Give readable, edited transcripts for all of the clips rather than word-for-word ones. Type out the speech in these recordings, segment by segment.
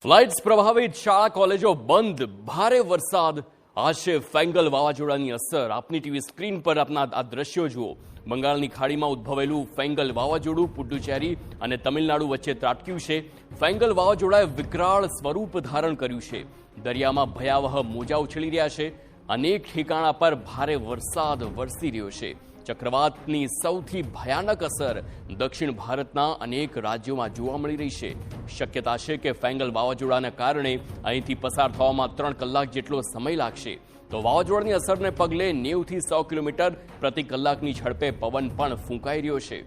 Flights પ્રભાવિત શાળા કોલેજો બંધ, ભારે વરસાદ, આશે ફેંગલ વાવાઝોડાની અસર। આપની ટીવી સ્ક્રીન પર આપના આ દ્રશ્યો જુઓ। બંગાળની ખાડીમાં ઉદ્ભવેલું ફેંગલ વાવાઝોડું પુડુચેરી અને તમિલનાડુ વચ્ચે ત્રાટક્યું છે। ફેંગલ વાવાઝોડાએ વિકરાળ સ્વરૂપ ધારણ કર્યું છે। દરિયામાં ભયાવહ મોજા ઉછળી રહ્યા છે। અનેક ઠેકાણા પર ભારે વરસાદ વરસી રહ્યો છે। ચક્રવાતની સૌથી ભયાનક અસર દક્ષિણ ભારતના અનેક રાજ્યોમાં જોવા મળી રહી છે। શક્યતા છે કે ફેંગલ વાવાઝોડાના કારણે અહીંથી પસાર થવામાં 3 કલાક જેટલો સમય લાગશે। તો વાવાઝોડાની અસરને પગલે 90 થી 100 કિલોમીટર પ્રતિ કલાકની ઝડપે પવન પણ ફૂંકાઈ રહ્યો છે।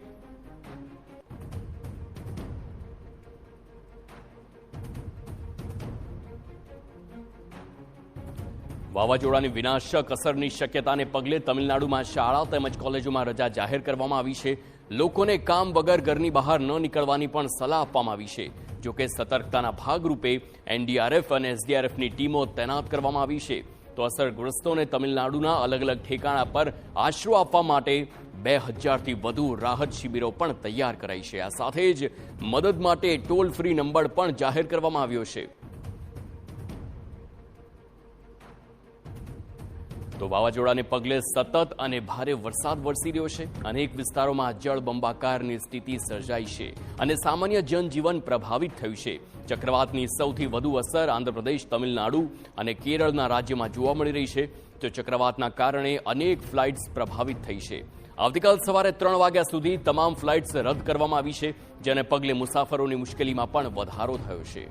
વાવાઝોડાની વિનાશક અસરની શક્યતાને પગલે તમિલનાડુમાં શાળા તેમજ કોલેજોમાં રજા જાહેર કરવામાં આવી છે। લોકોને કામ વગર ઘરની બહાર ન નીકળવાની પણ સલાહ આપવામાં આવી છે। જોકે સતર્કતાના ભાગરૂપે એનડીઆરએફ અને એસડીઆરએફની ટીમો તૈનાત કરવામાં આવી છે। તો અસરગ્રસ્તોને તમિલનાડુના અલગ અલગ ઠેકાણા પર આશરો આપવા માટે 2000થી વધુ રાહત શિબિરો પણ તૈયાર કરાઈ છે। આ સાથે જ મદદ માટે ટોલ ફ્રી નંબર પણ જાહેર કરવામાં આવ્યો છે। તો વાવાઝોડાને પગલે સતત અને ભારે વરસાદ વરસી રહ્યો છે। અનેક વિસ્તારોમાં જળબંબાકારની સ્થિતિ સર્જાઈ છે અને સામાન્ય જનજીવન પ્રભાવિત થયું છે। ચક્રવાતની સૌથી વધુ અસર આંધ્રપ્રદેશ, તમિલનાડુ અને કેરળના રાજ્યમાં જોવા મળી રહી છે। તો ચક્રવાતના કારણે અનેક ફ્લાઇટ્સ પ્રભાવિત થઈ છે। આવતીકાલ સવારે 3 વાગ્યા સુધી તમામ ફ્લાઇટ્સ રદ કરવામાં આવી છે, જેને પગલે મુસાફરોની મુશ્કેલીમાં પણ વધારો થયો છે।